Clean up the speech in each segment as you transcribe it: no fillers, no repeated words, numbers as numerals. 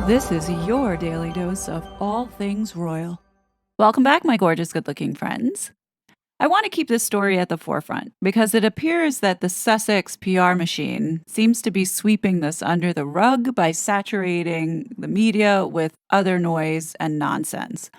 This is your daily dose of all things royal. Welcome back, my gorgeous, good-looking friends. I want to keep this story at the forefront because it appears that the Sussex PR machine seems to be sweeping this under the rug by saturating the media with other noise and nonsense.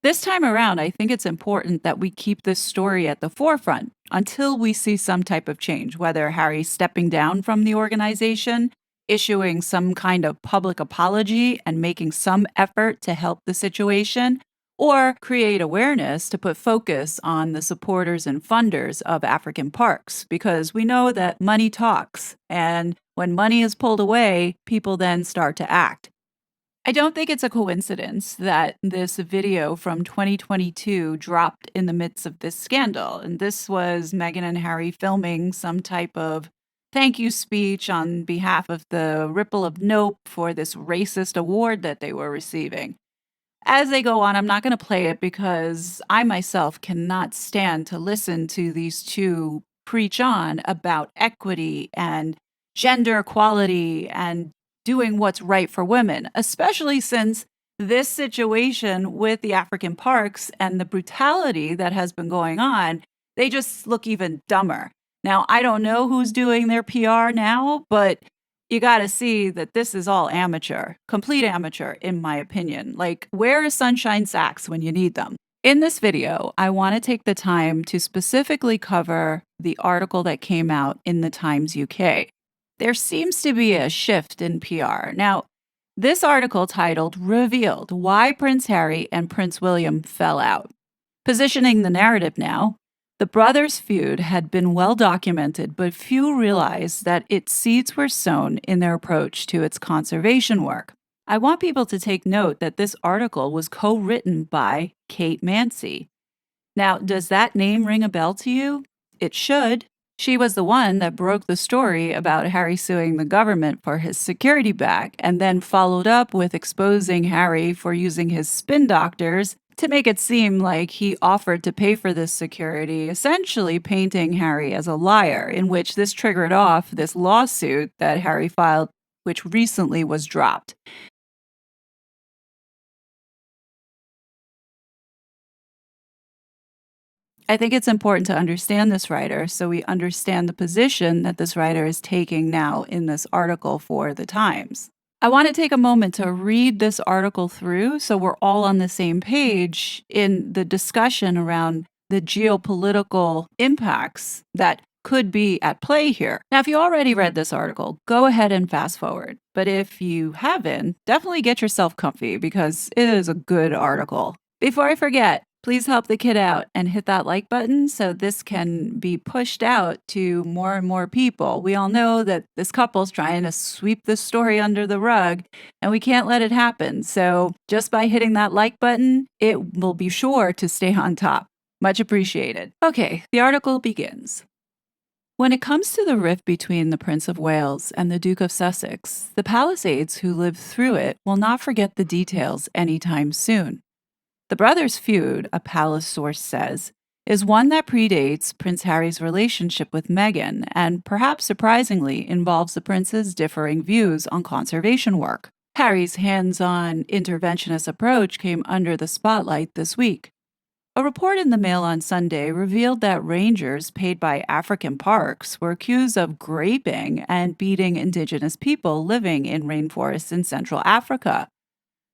This time around, I think it's important that we keep this story at the forefront until we see some type of change, whether Harry's stepping down from the organization, issuing some kind of public apology and making some effort to help the situation, or create awareness to put focus on the supporters and funders of African parks, because we know that money talks, and when money is pulled away, people then start to act. I don't think it's a coincidence that this video from 2022 dropped in the midst of this scandal. And this was Meghan and Harry filming some type of thank you speech on behalf of the Ripple of Nope for this racist award that they were receiving. As they go on, I'm not going to play it because I myself cannot stand to listen to these two preach on about equity and gender equality and doing what's right for women, especially since this situation with the African parks and the brutality that has been going on, they just look even dumber. Now, I don't know who's doing their PR now, but you got to see that this is all amateur, complete amateur, in my opinion. Like, where is Sunshine Sacks when you need them? In this video, I want to take the time to specifically cover the article that came out in the Times UK. There seems to be a shift in PR. Now, this article titled Revealed Why Prince Harry and Prince William Fell Out. Positioning the narrative now, the brothers' feud had been well documented, but few realized that its seeds were sown in their approach to its conservation work. I want people to take note that this article was co-written by Kate Mansi. Now, does that name ring a bell to you? It should. She was the one that broke the story about Harry suing the government for his security back and then followed up with exposing Harry for using his spin doctors to make it seem like he offered to pay for this security, essentially painting Harry as a liar, in which this triggered off this lawsuit that Harry filed, which recently was dropped. I think it's important to understand this writer so we understand the position that this writer is taking now in this article for the Times. I want to take a moment to read this article through so we're all on the same page in the discussion around the geopolitical impacts that could be at play here. Now, if you already read this article, go ahead and fast forward. But if you haven't, definitely get yourself comfy because it is a good article. Before I forget, please help the kid out and hit that like button so this can be pushed out to more and more people. We all know that this couple's trying to sweep this story under the rug, and we can't let it happen. So just by hitting that like button, it will be sure to stay on top. Much appreciated. Okay, the article begins. When it comes to the rift between the Prince of Wales and the Duke of Sussex, the Palisades who lived through it will not forget the details anytime soon. The brothers' feud, a palace source says, is one that predates Prince Harry's relationship with Meghan and, perhaps surprisingly, involves the prince's differing views on conservation work. Harry's hands-on interventionist approach came under the spotlight this week. A report in the Mail on Sunday revealed that rangers paid by African parks were accused of raping and beating indigenous people living in rainforests in Central Africa.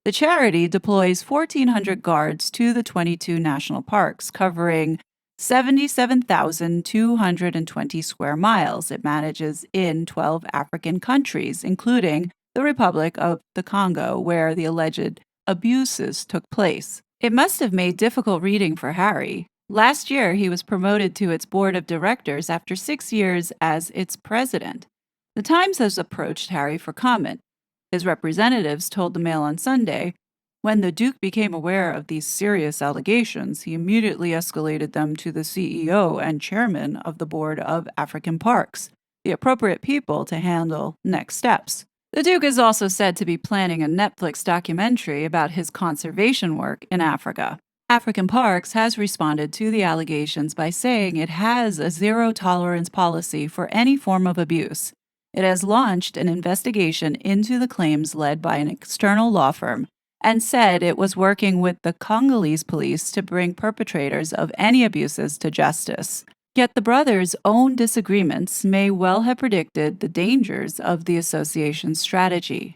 The charity deploys 1,400 guards to the 22 national parks, covering 77,220 square miles it manages in 12 African countries, including the Republic of the Congo, where the alleged abuses took place. It must have made difficult reading for Harry. Last year, he was promoted to its board of directors after 6 years as its president. The Times has approached Harry for comment. His representatives told the Mail on Sunday, when the Duke became aware of these serious allegations, he immediately escalated them to the CEO and chairman of the Board of African Parks, the appropriate people to handle next steps. The Duke is also said to be planning a Netflix documentary about his conservation work in Africa. African Parks has responded to the allegations by saying it has a zero-tolerance policy for any form of abuse, It has launched an investigation into the claims led by an external law firm and said it was working with the Congolese police to bring perpetrators of any abuses to justice. Yet the brothers' own disagreements may well have predicted the dangers of the association's strategy.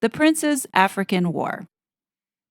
The Prince's African War.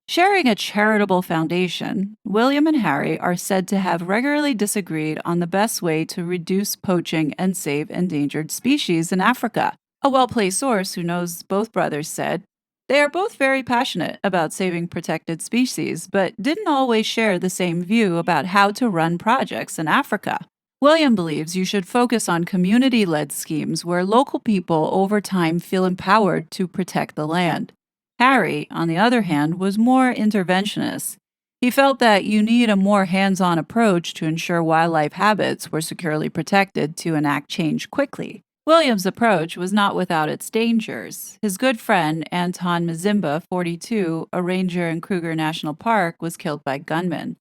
Sharing a charitable foundation, William and Harry are said to have regularly disagreed on the best way to reduce poaching and save endangered species in Africa. A well placed source who knows both brothers said, they are both very passionate about saving protected species, but didn't always share the same view about how to run projects in Africa. William believes you should focus on community led schemes where local people over time feel empowered to protect the land. Harry, on the other hand, was more interventionist. He felt that you need a more hands on approach to ensure wildlife habits were securely protected to enact change quickly. William's approach was not without its dangers. His good friend, Anton Mazimba, 42, a ranger in Kruger National Park, was killed by gunmen.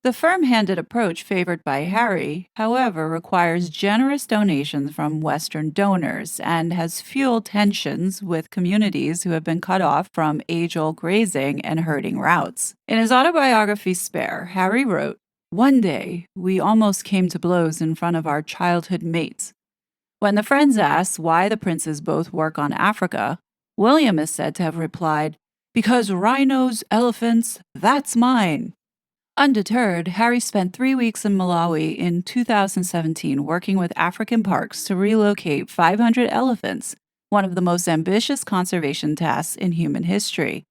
The firm handed approach favored by Harry, however, requires generous donations from Western donors and has fueled tensions with communities who have been cut off from age old grazing and herding routes. In his autobiography Spare, Harry wrote, "One day, we almost came to blows in front of our childhood mates." When the friends asked why the princes both work on Africa, William is said to have replied, "Because rhinos, elephants, that's mine." Undeterred, Harry spent 3 weeks in Malawi in 2017 working with African parks to relocate 500 elephants, one of the most ambitious conservation tasks in human history.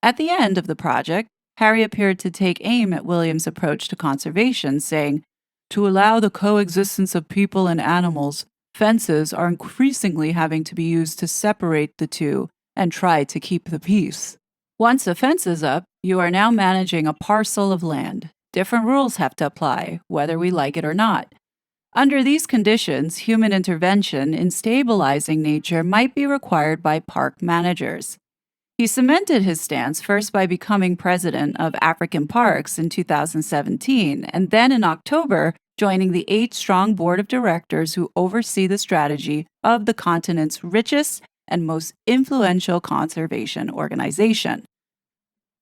At the end of the project, Harry appeared to take aim at William's approach to conservation, saying, "To allow the coexistence of people and animals, fences are increasingly having to be used to separate the two and try to keep the peace. Once a fence is up, you are now managing a parcel of land. Different rules have to apply, whether we like it or not. Under these conditions, human intervention in stabilizing nature might be required by park managers." He cemented his stance first by becoming president of African Parks in 2017, and then in October, joining the 8-strong board of directors who oversee the strategy of the continent's richest and most influential conservation organization.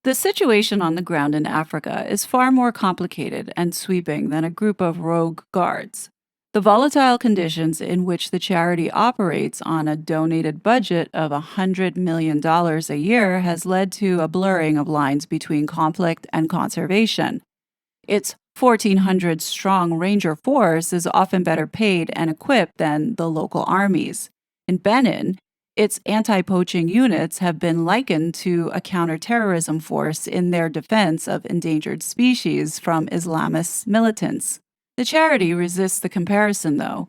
The situation on the ground in Africa is far more complicated and sweeping than a group of rogue guards. The volatile conditions in which the charity operates on a donated budget of $100 million a year has led to a blurring of lines between conflict and conservation. Its 1,400-strong ranger force is often better paid and equipped than the local armies. In Benin, its anti-poaching units have been likened to a counterterrorism force in their defense of endangered species from Islamist militants. The charity resists the comparison, though.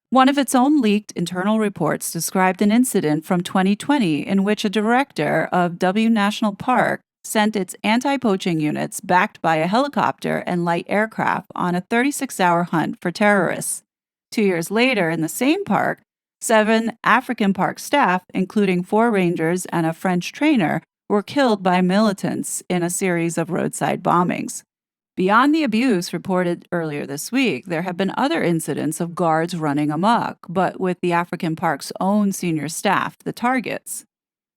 One of its own leaked internal reports described an incident from 2020 in which a director of W National Park sent its anti-poaching units backed by a helicopter and light aircraft on a 36-hour hunt for terrorists. 2 years later, in the same park, 7 African park staff, including 4 rangers and a French trainer, were killed by militants in a series of roadside bombings. Beyond the abuse reported earlier this week, there have been other incidents of guards running amok, but with the African Park's own senior staff the targets.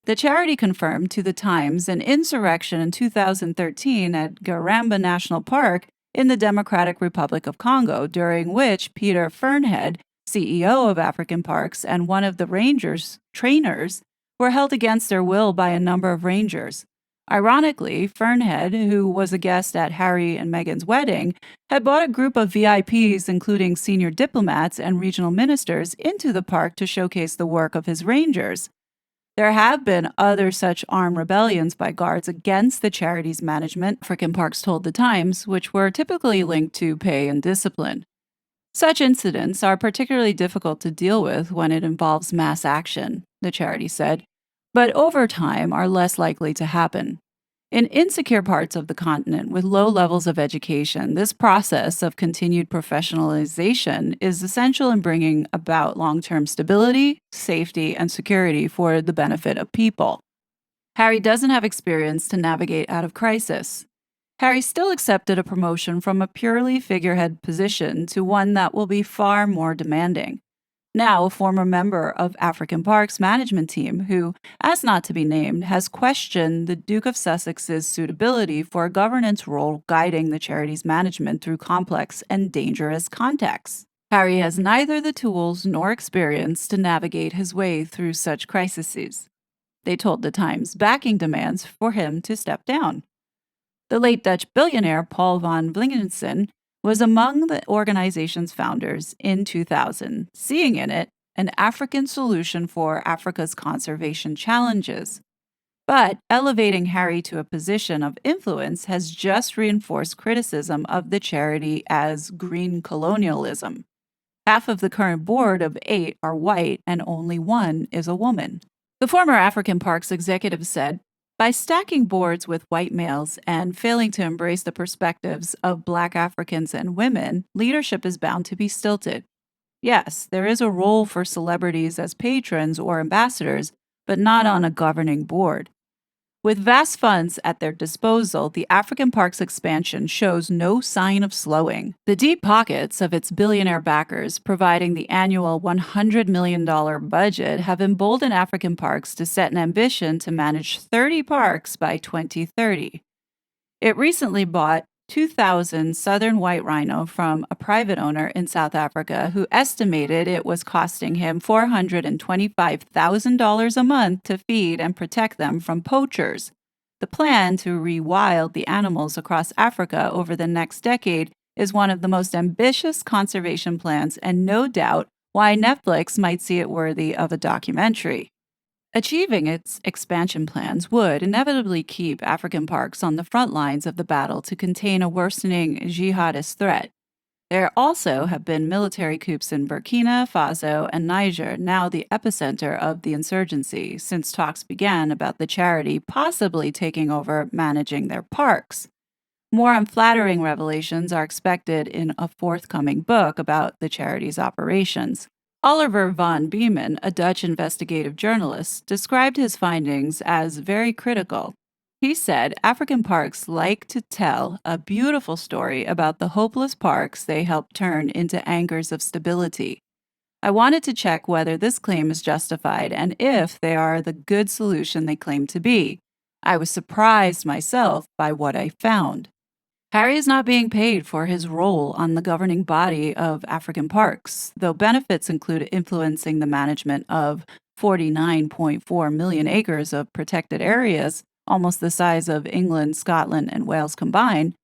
The charity confirmed to The Times an insurrection in 2013 at Garamba National Park in the Democratic Republic of Congo, during which Peter Fernhead, CEO of African Parks, and one of the rangers' trainers were held against their will by a number of rangers. Ironically, Fernhead, who was a guest at Harry and Meghan's wedding, had brought a group of VIPs, including senior diplomats and regional ministers, into the park to showcase the work of his rangers. There have been other such armed rebellions by guards against the charity's management, African Parks told The Times, which were typically linked to pay and discipline. Such incidents are particularly difficult to deal with when it involves mass action, the charity said, but over time are less likely to happen. In insecure parts of the continent with low levels of education, this process of continued professionalization is essential in bringing about long-term stability, safety, and security for the benefit of people. Harry doesn't have experience to navigate out of crisis. Harry still accepted a promotion from a purely figurehead position to one that will be far more demanding. Now, a former member of African Park's management team, who, as not to be named, has questioned the Duke of Sussex's suitability for a governance role guiding the charity's management through complex and dangerous contexts. Harry has neither the tools nor experience to navigate his way through such crises. They told The Times, backing demands for him to step down. The late Dutch billionaire Paul van Vlingensen was among the organization's founders in 2000, seeing in it an African solution for Africa's conservation challenges. But elevating Harry to a position of influence has just reinforced criticism of the charity as green colonialism. Half of the current board of 8 are white, and only one is a woman. The former African Parks executive said, by stacking boards with white males and failing to embrace the perspectives of Black Africans and women, leadership is bound to be stilted. Yes, there is a role for celebrities as patrons or ambassadors, but not on a governing board. With vast funds at their disposal, the African Park's expansion shows no sign of slowing. The deep pockets of its billionaire backers, providing the annual $100 million budget, have emboldened African Parks to set an ambition to manage 30 parks by 2030. It recently bought 2,000 southern white rhino from a private owner in South Africa who estimated it was costing him $425,000 a month to feed and protect them from poachers. The plan to rewild the animals across Africa over the next decade is one of the most ambitious conservation plans and no doubt why Netflix might see it worthy of a documentary. Achieving its expansion plans would inevitably keep African parks on the front lines of the battle to contain a worsening jihadist threat. There also have been military coups in Burkina Faso and Niger, now the epicenter of the insurgency, since talks began about the charity possibly taking over managing their parks. More unflattering revelations are expected in a forthcoming book about the charity's operations. Oliver van Beeman, a Dutch investigative journalist, described his findings as very critical. He said African parks like to tell a beautiful story about the hopeless parks they help turn into anchors of stability. I wanted to check whether this claim is justified and if they are the good solution they claim to be. I was surprised myself by what I found. Harry is not being paid for his role on the governing body of African parks, though benefits include influencing the management of 49.4 million acres of protected areas, almost the size of England, Scotland, and Wales combined.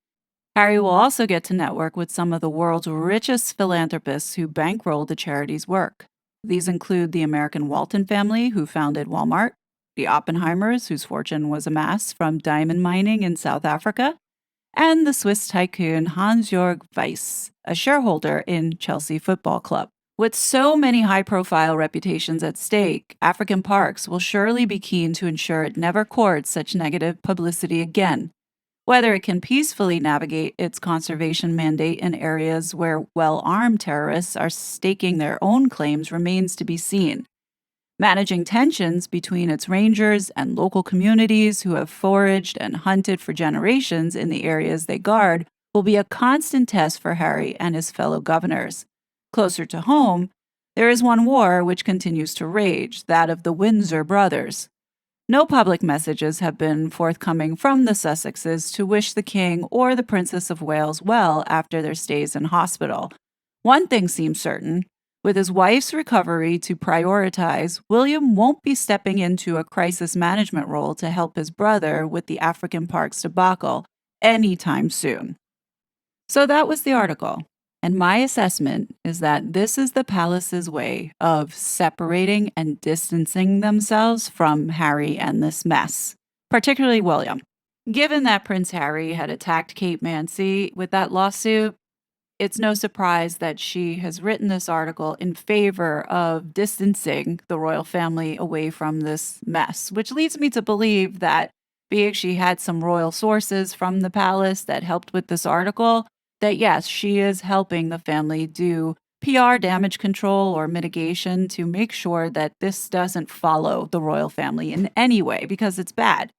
Harry will also get to network with some of the world's richest philanthropists who bankroll the charity's work. These include the American Walton family, who founded Walmart, the Oppenheimers, whose fortune was amassed from diamond mining in South Africa, and the Swiss tycoon Hans-Jörg Wyss, a shareholder in Chelsea Football Club. With so many high-profile reputations at stake, African Parks will surely be keen to ensure it never courts such negative publicity again. Whether it can peacefully navigate its conservation mandate in areas where well-armed terrorists are staking their own claims remains to be seen. Managing tensions between its rangers and local communities who have foraged and hunted for generations in the areas they guard will be a constant test for Harry and his fellow governors. Closer to home, there is one war which continues to rage, that of the Windsor brothers. No public messages have been forthcoming from the Sussexes to wish the King or the Princess of Wales well after their stays in hospital. One thing seems certain. With his wife's recovery to prioritize, William won't be stepping into a crisis management role to help his brother with the African Parks debacle anytime soon. So that was the article. And my assessment is that this is the palace's way of separating and distancing themselves from Harry and this mess, particularly William. Given that Prince Harry had attacked Kate Mansi with that lawsuit, it's no surprise that she has written this article in favor of distancing the royal family away from this mess, which leads me to believe that, being she had some royal sources from the palace that helped with this article, that yes, she is helping the family do PR damage control or mitigation to make sure that this doesn't follow the royal family in any way, because it's bad.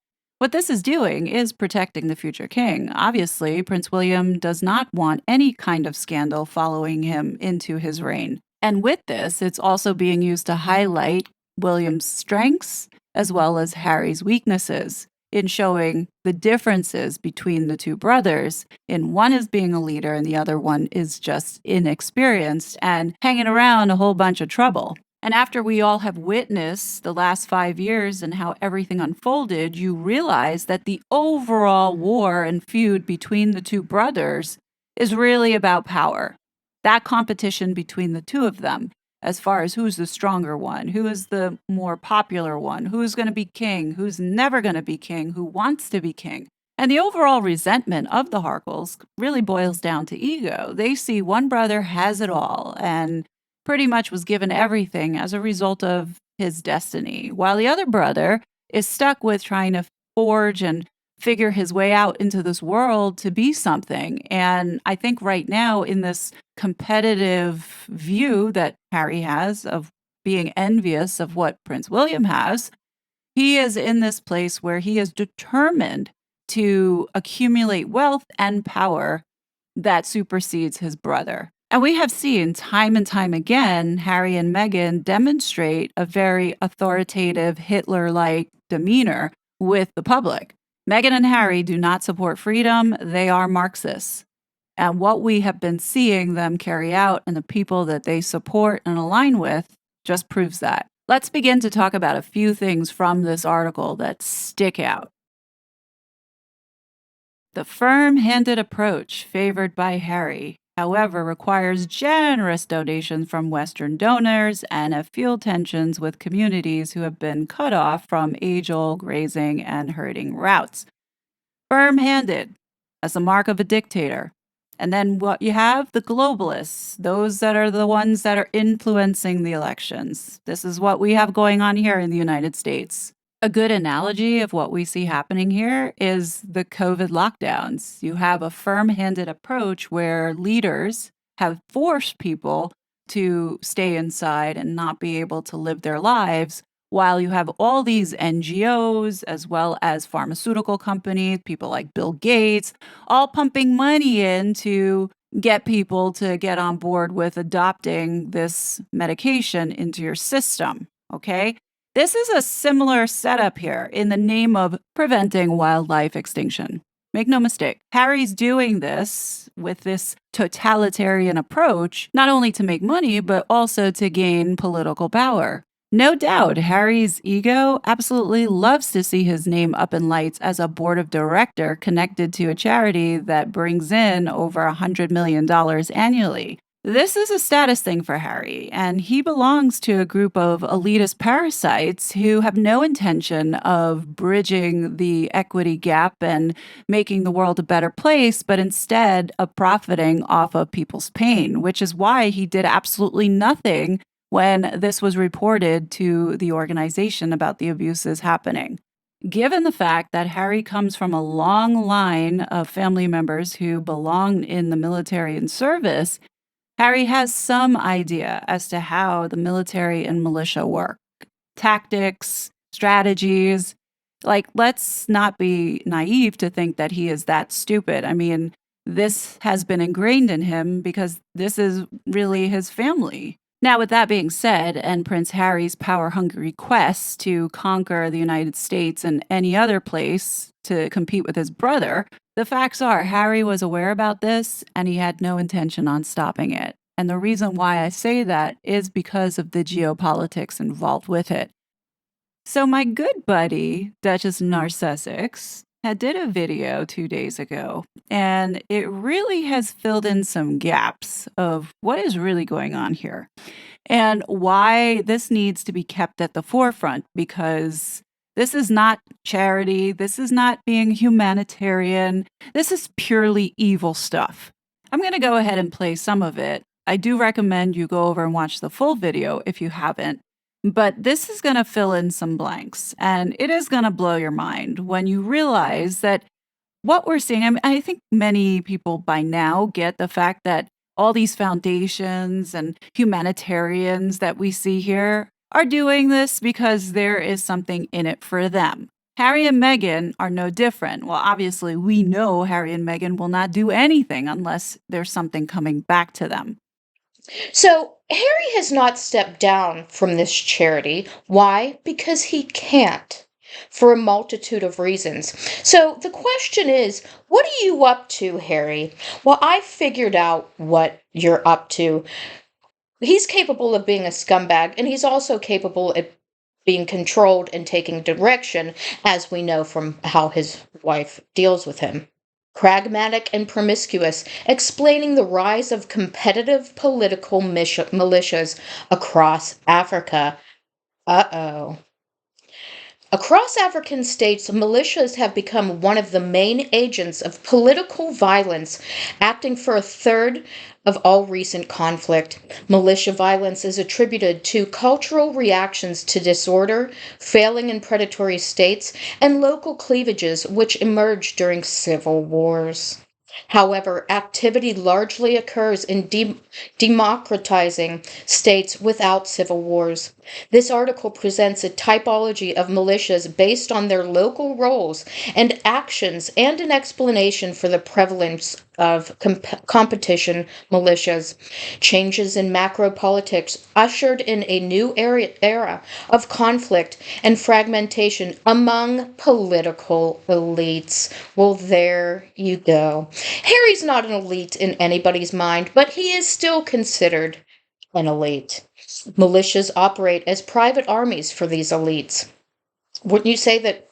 What this is doing is protecting the future king. Obviously, Prince William does not want any kind of scandal following him into his reign. And with this, it's also being used to highlight William's strengths as well as Harry's weaknesses in showing the differences between the two brothers. In one is being a leader and the other one is just inexperienced and hanging around a whole bunch of trouble. And after we all have witnessed the last 5 years and how everything unfolded, you realize that the overall war and feud between the two brothers is really about power. That competition between the two of them, as far as who's the stronger one, who is the more popular one, who's going to be king, who's never going to be king, who wants to be king. And the overall resentment of the Harkles really boils down to ego. They see one brother has it all and pretty much was given everything as a result of his destiny, while the other brother is stuck with trying to forge and figure his way out into this world to be something. And I think right now, in this competitive view that Harry has of being envious of what Prince William has, he is in this place where he is determined to accumulate wealth and power that supersedes his brother. And we have seen time and time again Harry and Meghan demonstrate a very authoritative Hitler like demeanor with the public. Meghan and Harry do not support freedom, they are Marxists. And what we have been seeing them carry out and the people that they support and align with just proves that. Let's begin to talk about a few things from this article that stick out. The firm-handed approach favored by Harry, however, requires generous donations from Western donors and have fueled tensions with communities who have been cut off from age-old grazing and herding routes. Firm-handed, as a mark of a dictator. And then what you have? The globalists, those that are the ones that are influencing the elections. This is what we have going on here in the United States. A good analogy of what we see happening here is the COVID lockdowns. You have a firm-handed approach where leaders have forced people to stay inside and not be able to live their lives, while you have all these NGOs as well as pharmaceutical companies, people like Bill Gates, all pumping money in to get people to get on board with adopting this medication into your system, okay? This is a similar setup here in the name of preventing wildlife extinction. Make no mistake, Harry's doing this with this totalitarian approach, not only to make money, but also to gain political power. No doubt, Harry's ego absolutely loves to see his name up in lights as a board of director connected to a charity that brings in over $100 million annually. This is a status thing for Harry, and he belongs to a group of elitist parasites who have no intention of bridging the equity gap and making the world a better place, but instead of profiting off of people's pain, which is why he did absolutely nothing when this was reported to the organization about the abuses happening. Given the fact that Harry comes from a long line of family members who belong in the military and service, Harry has some idea as to how the military and militia work. Tactics, strategies. Like, let's not be naive to think that he is that stupid. I mean, this has been ingrained in him because this is really his family. Now, with that being said, and Prince Harry's power-hungry quest to conquer the United States and any other place to compete with his brother, the facts are Harry was aware about this and he had no intention on stopping it. And the reason why I say that is because of the geopolitics involved with it. So my good buddy, Duchess of Narsussex, had did a video 2 days ago, and it really has filled in some gaps of what is really going on here and why this needs to be kept at the forefront, because this is not charity, this is not being humanitarian, this is purely evil stuff. I'm going to go ahead and play some of it. I do recommend you go over and watch the full video if you haven't. But this is going to fill in some blanks, and it is going to blow your mind when you realize that what we're seeing, I mean, I think many people by now get the fact that all these foundations and humanitarians that we see here are doing this because there is something in it for them. Harry and Meghan are no different. Well, obviously, we know Harry and Meghan will not do anything unless there's something coming back to them. So, Harry has not stepped down from this charity. Why? Because he can't, for a multitude of reasons. So, the question is, what are you up to, Harry? Well, I figured out what you're up to. He's capable of being a scumbag, and he's also capable of being controlled and taking direction, as we know from how his wife deals with him. Pragmatic and promiscuous, explaining the rise of competitive political militias across Africa. Uh oh. Across African states, militias have become one of the main agents of political violence, acting for a third of all recent conflict. Militia violence is attributed to cultural reactions to disorder, failing in predatory states, and local cleavages which emerged during civil wars. However, activity largely occurs in democratizing states without civil wars. This article presents a typology of militias based on their local roles and actions and an explanation for the prevalence of competition militias. Changes in macro politics ushered in a new era of conflict and fragmentation among political elites. Well, there you go. Harry's not an elite in anybody's mind, but he is still considered an elite. Militias operate as private armies for these elites. Wouldn't you say that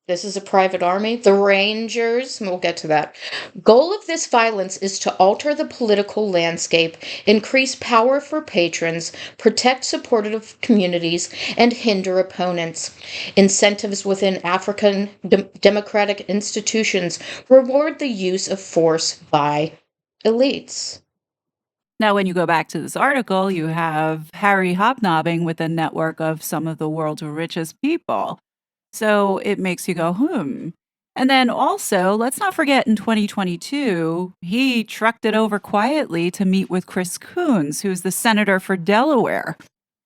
this is a private army? The Rangers, we'll get to that. Goal of this violence is to alter the political landscape, increase power for patrons, protect supportive communities, and hinder opponents. Incentives within African democratic institutions reward the use of force by elites. Now, when you go back to this article, you have Harry hobnobbing with a network of some of the world's richest people. So it makes you go, hmm. And then also, let's not forget in 2022, he trucked it over quietly to meet with Chris Coons, who's the senator for Delaware.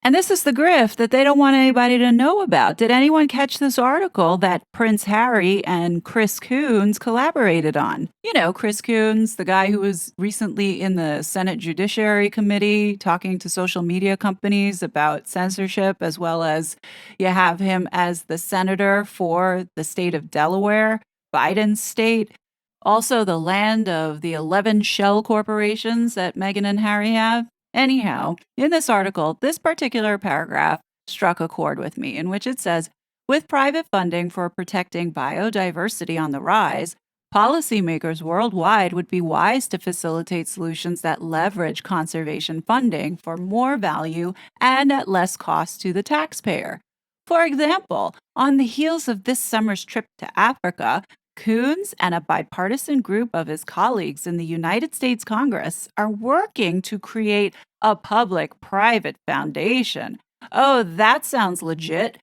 And this is the grift that they don't want anybody to know about. Did anyone catch this article that Prince Harry and Chris Coons collaborated on? You know, Chris Coons, the guy who was recently in the Senate Judiciary Committee talking to social media companies about censorship, as well as you have him as the senator for the state of Delaware, Biden's state. Also, the land of the 11 shell corporations that Meghan and Harry have. Anyhow, in this article, this particular paragraph struck a chord with me, in which it says, with private funding for protecting biodiversity on the rise, policymakers worldwide would be wise to facilitate solutions that leverage conservation funding for more value and at less cost to the taxpayer. For example, on the heels of this summer's trip to Africa, Coons and a bipartisan group of his colleagues in the United States Congress are working to create a public private foundation. Oh, that sounds legit.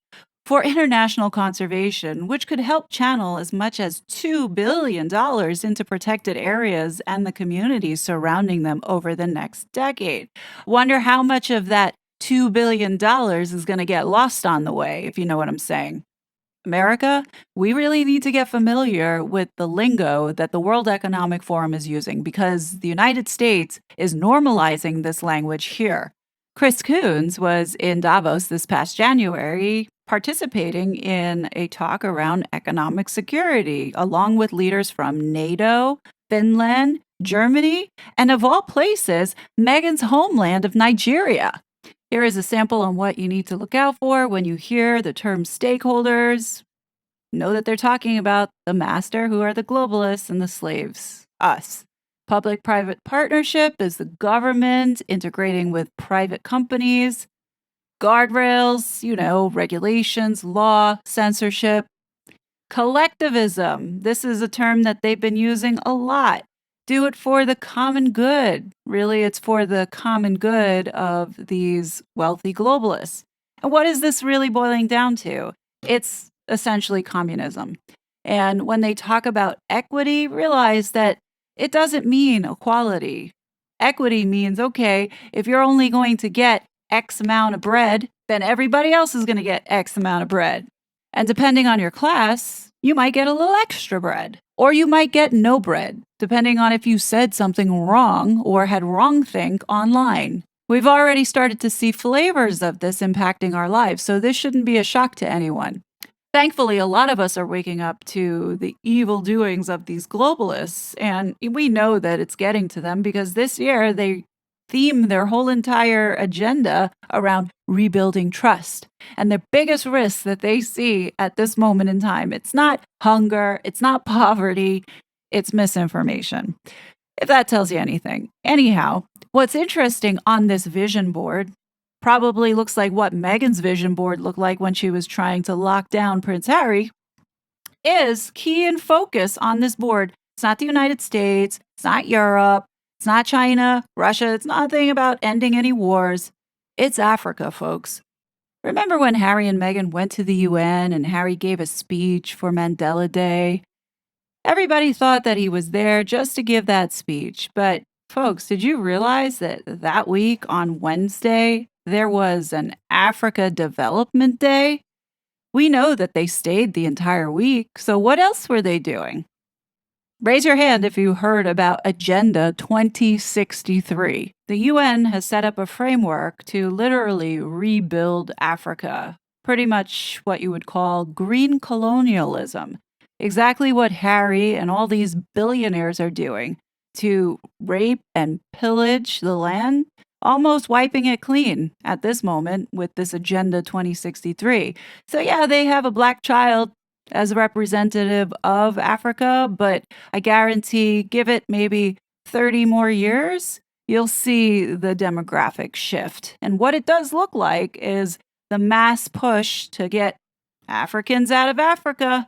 For international conservation, which could help channel as much as $2 billion into protected areas and the communities surrounding them over the next decade. Wonder how much of that $2 billion is going to get lost on the way, if you know what I'm saying. America, we really need to get familiar with the lingo that the World Economic Forum is using because the United States is normalizing this language here. Chris Coons was in Davos this past January participating in a talk around economic security, along with leaders from NATO, Finland, Germany, and of all places, Meghan's homeland of Nigeria. Here is a sample on what you need to look out for when you hear the term stakeholders. Know that they're talking about the master, who are the globalists, and the slaves, us. Public private partnership is the government integrating with private companies. Guardrails, regulations, law, censorship. Collectivism. This is a term that they've been using a lot. Do it for the common good. Really, it's for the common good of these wealthy globalists. And what is this really boiling down to? It's essentially communism. And when they talk about equity, realize that it doesn't mean equality. Equity means, okay, if you're only going to get X amount of bread, then everybody else is going to get X amount of bread. And depending on your class, you might get a little extra bread. Or you might get no bread, depending on if you said something wrong or had wrongthink online. We've already started to see flavors of this impacting our lives, so this shouldn't be a shock to anyone. Thankfully, a lot of us are waking up to the evil doings of these globalists, and we know that it's getting to them because this year they theme their whole entire agenda around rebuilding trust. And the biggest risk that they see at this moment in time, it's not hunger, it's not poverty, it's misinformation. If that tells you anything. Anyhow, what's interesting on this vision board probably looks like what Meghan's vision board looked like when she was trying to lock down Prince Harry is key and focus on this board. It's not the United States, it's not Europe, it's not China, Russia, it's nothing about ending any wars. It's Africa, folks. Remember when Harry and Meghan went to the UN and Harry gave a speech for Mandela Day? Everybody thought that he was there just to give that speech. But, folks, did you realize that that week on Wednesday, there was an Africa Development Day? We know that they stayed the entire week. So, what else were they doing? Raise your hand if you heard about Agenda 2063. The UN has set up a framework to literally rebuild Africa, pretty much what you would call green colonialism. Exactly what Harry and all these billionaires are doing to rape and pillage the land, almost wiping it clean at this moment with this Agenda 2063. So, yeah, they have a black child as a representative of Africa, but I guarantee give it maybe 30 more years, you'll see the demographic shift. And what it does look like is the mass push to get Africans out of Africa.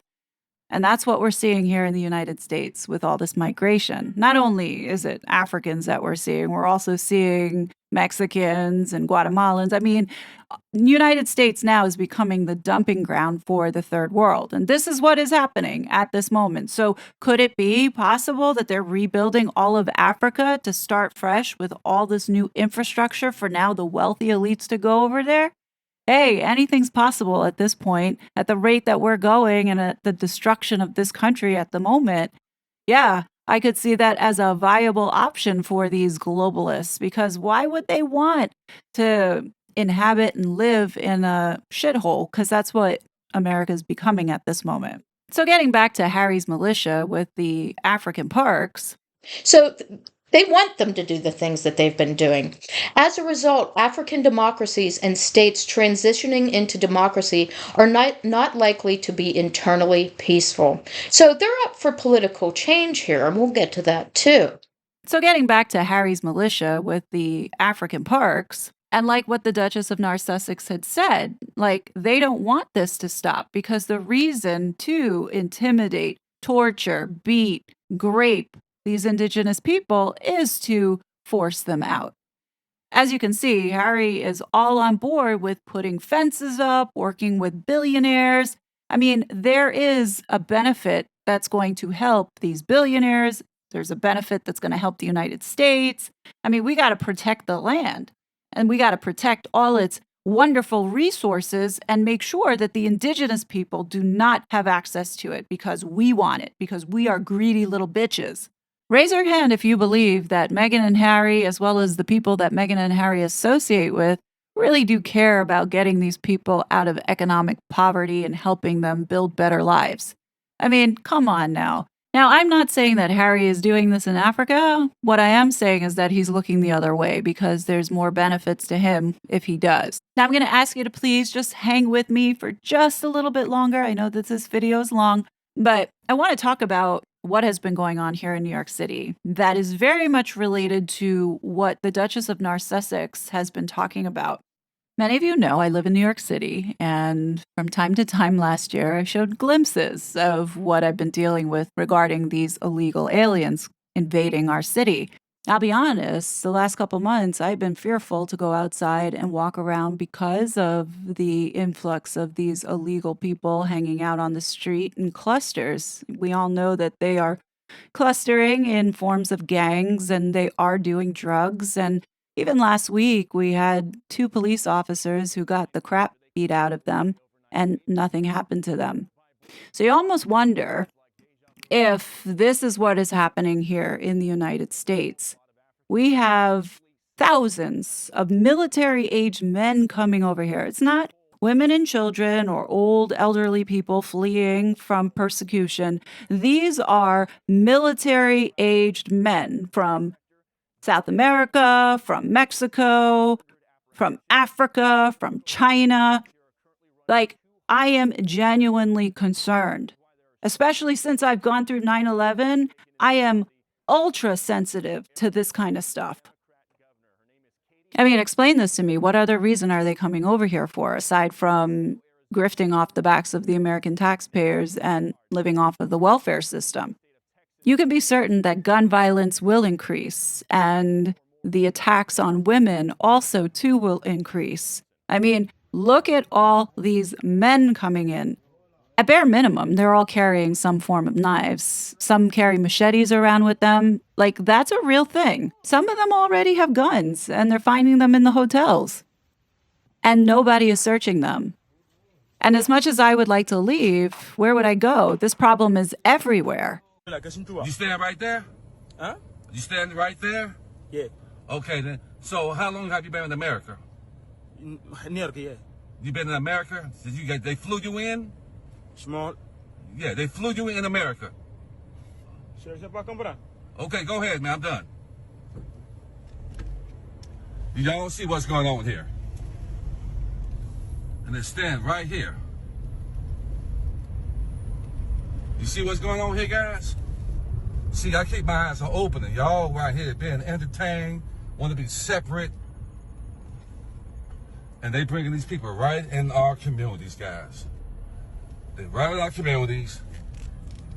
And that's what we're seeing here in the United States with all this migration. Not only is it Africans that we're seeing, we're also seeing Mexicans and Guatemalans. I mean, the United States now is becoming the dumping ground for the third world. And this is what is happening at this moment. So, could it be possible that they're rebuilding all of Africa to start fresh with all this new infrastructure for now the wealthy elites to go over there? Hey, anything's possible at this point. At the rate that we're going and at the destruction of this country at the moment, yeah, I could see that as a viable option for these globalists because why would they want to inhabit and live in a shithole? Because that's what America's becoming at this moment. So, getting back to Harry's militia with the African parks, So they want them to do the things that they've been doing. As a result, African democracies and states transitioning into democracy are not likely to be internally peaceful. So they're up for political change here, and we'll get to that too. So, getting back to Harry's militia with the African parks, and like what the Duchess of Narsussex had said, like they don't want this to stop because the reason to intimidate, torture, beat, grape these indigenous people is to force them out. As you can see, Harry is all on board with putting fences up, working with billionaires. I mean, there is a benefit that's going to help these billionaires. There's a benefit that's going to help the United States. I mean, we got to protect the land and we got to protect all its wonderful resources and make sure that the indigenous people do not have access to it because we want it, because we are greedy little bitches. Raise your hand if you believe that Meghan and Harry, as well as the people that Meghan and Harry associate with, really do care about getting these people out of economic poverty and helping them build better lives. I mean, come on now. Now, I'm not saying that Harry is doing this in Africa. What I am saying is that he's looking the other way because there's more benefits to him if he does. Now, I'm going to ask you to please just hang with me for just a little bit longer. I know that this video is long, but I want to talk about what has been going on here in New York City that is very much related to what the Duchess of Narsussex has been talking about. Many of you know I live in New York City, and from time to time last year, I showed glimpses of what I've been dealing with regarding these illegal aliens invading our city. I'll be honest, the last couple months, I've been fearful to go outside and walk around because of the influx of these illegal people hanging out on the street in clusters. We all know that they are clustering in forms of gangs and they are doing drugs. And even last week, we had 2 police officers who got the crap beat out of them and nothing happened to them. So you almost wonder if this is what is happening here in the United States. We have thousands of military-aged men coming over here. It's not women and children or old elderly people fleeing from persecution. These are military-aged men from South America, from Mexico, from Africa, from China. Like, I am genuinely concerned, especially since I've gone through 9/11. I am ultra sensitive to this kind of stuff. I mean, explain this to me. What other reason are they coming over here for, aside from grifting off the backs of the American taxpayers and living off of the welfare system? You can be certain that gun violence will increase, and the attacks on women also too will increase. I mean, look at all these men coming in. At bare minimum, they're all carrying some form of knives. Some carry machetes around with them. Like, that's a real thing. Some of them already have guns, and they're finding them in the hotels. And nobody is searching them. And as much as I would like to leave, where would I go? This problem is everywhere. You stand right there? Huh? You stand right there? Yeah. Okay then. So how long have you been in America? Near, yeah. You been in America? They flew you in? Small. Yeah, they flew you in America. Okay, go ahead, man. I'm done. Y'all see what's going on here? And they stand right here. You see what's going on here, guys? See, I keep my eyes open, and y'all right here being entertained, want to be separate. And they bringing these people right in our communities, guys. They're right in our communities.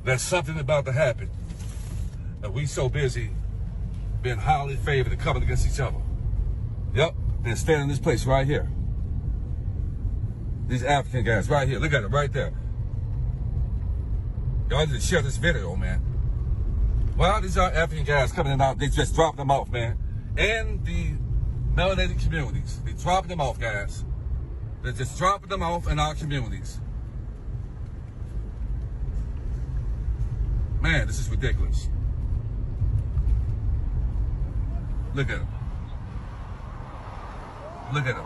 There's something about to happen. And we so busy being highly favored and coming against each other. Yep, they're standing in this place right here. These African guys right here. Look at them right there. Y'all need to share this video, man. Well, these are African guys coming in out. They just dropping them off, man. And the melanated communities. They dropping them off, guys. They're just dropping them off in our communities. Man, this is ridiculous. Look at them. Look at them.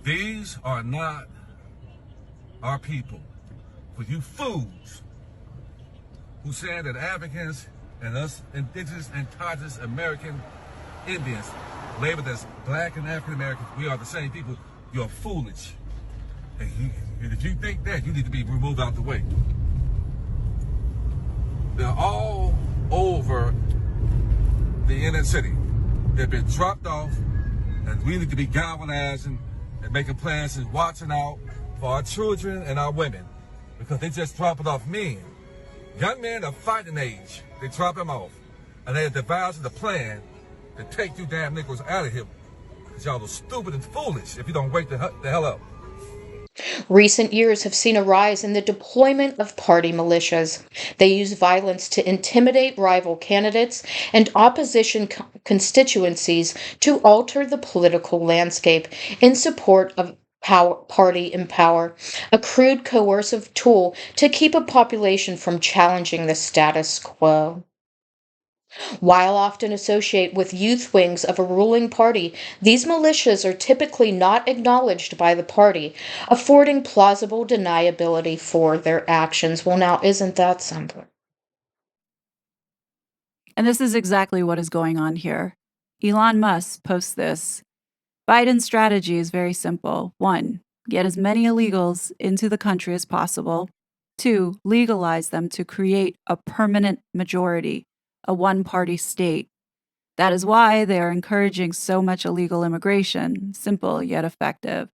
These are not our people. For you fools who say that Africans and us indigenous and indigenous American Indians, labeled as black and African Americans, we are the same people, you're foolish. And if you think that, you need to be removed out the way. They're all over the inner city. They've been dropped off, and we need to be galvanizing and making plans and watching out for our children and our women, because they just dropping off men. Young men of fighting age, they drop them off, and they're devising a plan to take you damn niggers out of here, because y'all are stupid and foolish if you don't wake the hell up. Recent years have seen a rise in the deployment of party militias. They use violence to intimidate rival candidates and opposition constituencies to alter the political landscape in support of party in power, a crude coercive tool to keep a population from challenging the status quo. While often associated with youth wings of a ruling party, these militias are typically not acknowledged by the party, affording plausible deniability for their actions. Well, now, isn't that something? And this is exactly what is going on here. Elon Musk posts this. Biden's strategy is very simple. 1, get as many illegals into the country as possible. 2, legalize them to create a permanent majority, a one-party state. That is why they are encouraging so much illegal immigration, simple yet effective.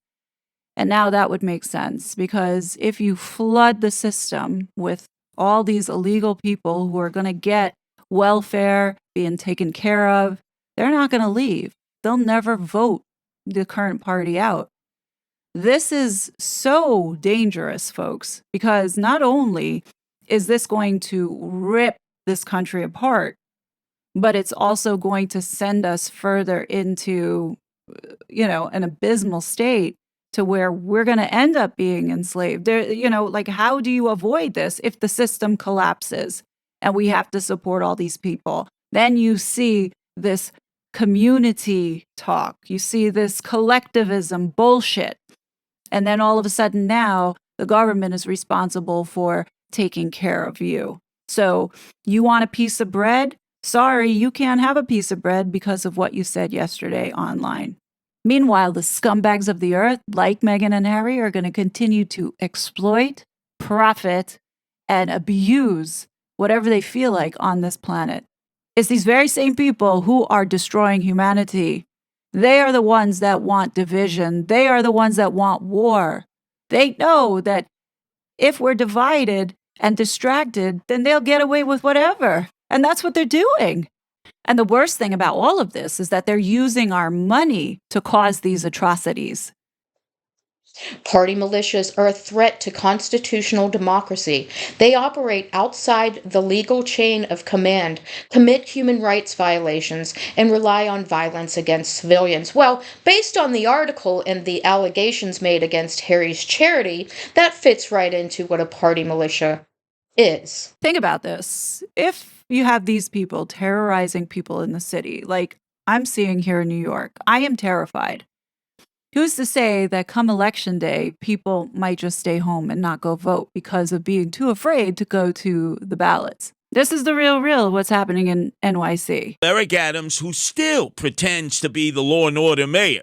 And now that would make sense, because if you flood the system with all these illegal people who are going to get welfare, being taken care of, they're not going to leave. They'll never vote the current party out. This is so dangerous, folks, because not only is this going to rip this country apart, but it's also going to send us further into, an abysmal state to where we're going to end up being enslaved. Like, how do you avoid this if the system collapses and we have to support all these people? Then you see this community talk, you see this collectivism bullshit. And then all of a sudden now the government is responsible for taking care of you. So you want a piece of bread? Sorry, you can't have a piece of bread because of what you said yesterday online. Meanwhile, the scumbags of the earth, like Meghan and Harry, are going to continue to exploit, profit, and abuse whatever they feel like on this planet. It's these very same people who are destroying humanity. They are the ones that want division. They are the ones that want war. They know that if we're divided and distracted, then they'll get away with whatever. And that's what they're doing. And the worst thing about all of this is that they're using our money to cause these atrocities. Party militias are a threat to constitutional democracy. They operate outside the legal chain of command, commit human rights violations, and rely on violence against civilians. Well, based on the article and the allegations made against Harry's charity, that fits right into what a party militia is. Think about this. If you have these people terrorizing people in the city, like I'm seeing here in New York, I am terrified. Who's to say that come election day, people might just stay home and not go vote because of being too afraid to go to the ballots? This is the real what's happening in NYC. Eric Adams, who still pretends to be the law and order mayor.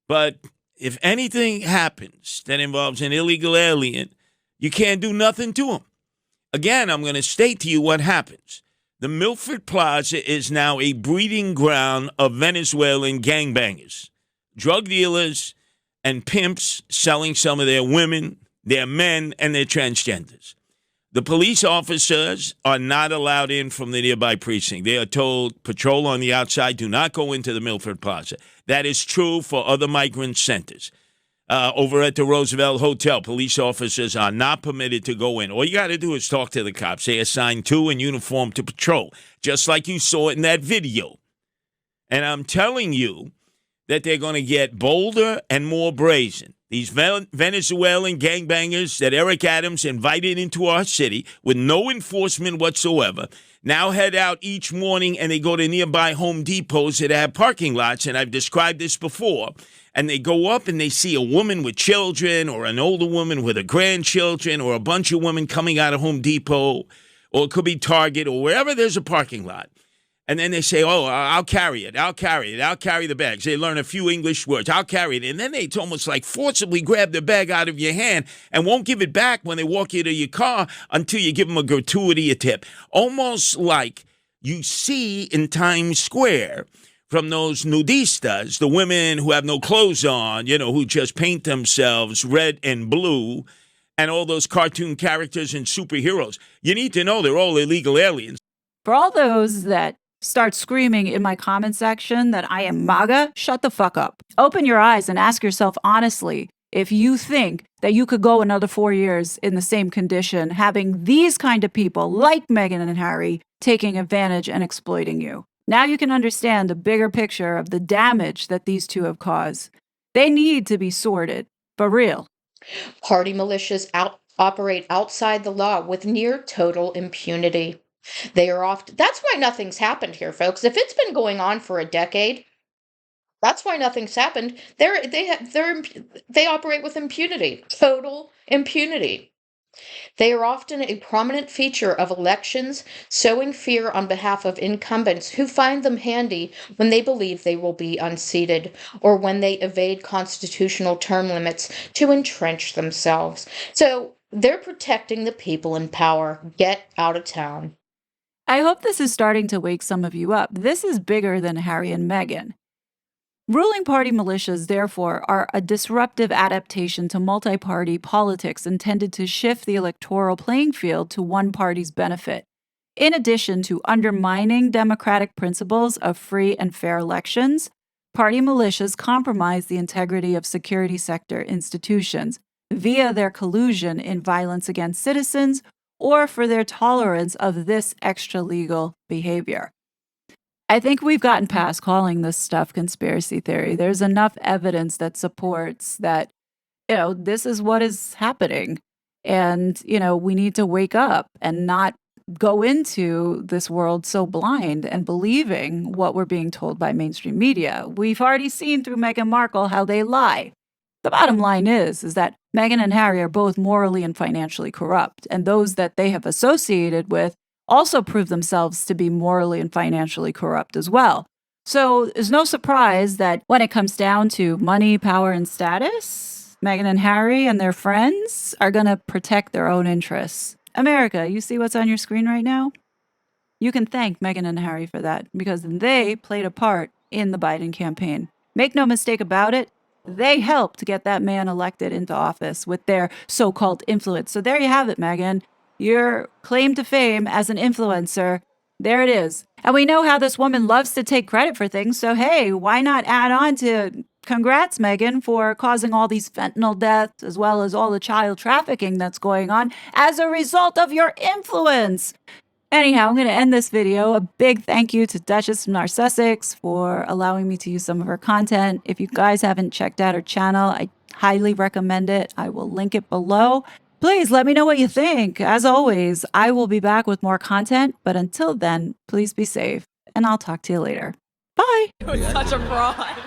But if anything happens that involves an illegal alien, you can't do nothing to him. Again, I'm going to state to you what happens. The Milford Plaza is now a breeding ground of Venezuelan gangbangers, drug dealers, and pimps selling some of their women, their men, and their transgenders. The police officers are not allowed in from the nearby precinct. They are told, patrol on the outside, do not go into the Milford Plaza. That is true for other migrant centers. Over at the Roosevelt Hotel, police officers are not permitted to go in. All you got to do is talk to the cops. They assign two in uniform to patrol, just like you saw in that video. And I'm telling you that they're going to get bolder and more brazen. These Venezuelan gangbangers that Eric Adams invited into our city with no enforcement whatsoever now head out each morning and they go to nearby Home Depots that have parking lots, and I've described this before, and they go up and they see a woman with children or an older woman with her grandchildren or a bunch of women coming out of Home Depot, or it could be Target or wherever there's a parking lot. And then they say, oh, I'll carry it. I'll carry it. I'll carry the bags. They learn a few English words. I'll carry it. And then they almost like forcibly grab the bag out of your hand and won't give it back when they walk you to your car until you give them a gratuity, a tip. Almost like you see in Times Square from those nudistas, the women who have no clothes on, who just paint themselves red and blue, and all those cartoon characters and superheroes. You need to know they're all illegal aliens. For all those that start screaming in my comment section that I am MAGA, shut the fuck up. Open your eyes and ask yourself honestly if you think that you could go another 4 years in the same condition having these kind of people like Meghan and Harry taking advantage and exploiting you. Now you can understand the bigger picture of the damage that these two have caused. They need to be sorted, for real. Party militias operate outside the law with near total impunity. They are often, that's why nothing's happened here, folks. If it's been going on for a decade, that's why nothing's happened. They operate with impunity, total impunity. They are often a prominent feature of elections, sowing fear on behalf of incumbents who find them handy when they believe they will be unseated or when they evade constitutional term limits to entrench themselves. So they're protecting the people in power. Get out of town. I hope this is starting to wake some of you up. This is bigger than Harry and Meghan. Ruling party militias, therefore, are a disruptive adaptation to multi-party politics intended to shift the electoral playing field to one party's benefit. In addition to undermining democratic principles of free and fair elections, party militias compromise the integrity of security sector institutions via their collusion in violence against citizens or for their tolerance of this extra-legal behavior. I think we've gotten past calling this stuff conspiracy theory. There's enough evidence that supports that, this is what is happening. And, we need to wake up and not go into this world so blind and believing what we're being told by mainstream media. We've already seen through Meghan Markle how they lie. The bottom line is that Meghan and Harry are both morally and financially corrupt, and those that they have associated with also prove themselves to be morally and financially corrupt as well. So there's no surprise that when it comes down to money, power, and status, Meghan and Harry and their friends are going to protect their own interests. America, you see what's on your screen right now? You can thank Meghan and Harry for that because they played a part in the Biden campaign. Make no mistake about it, they helped get that man elected into office with their so-called influence. So there you have it, Meghan. Your claim to fame as an influencer, there it is. And we know how this woman loves to take credit for things. So, hey, why not add on to congrats, Meghan, for causing all these fentanyl deaths as well as all the child trafficking that's going on as a result of your influence. Anyhow, I'm going to end this video. A big thank you to Duchess of Narsussex for allowing me to use some of her content. If you guys haven't checked out her channel, I highly recommend it. I will link it below. Please let me know what you think. As always, I will be back with more content, but until then, please be safe, and I'll talk to you later. Bye. You're such a fraud.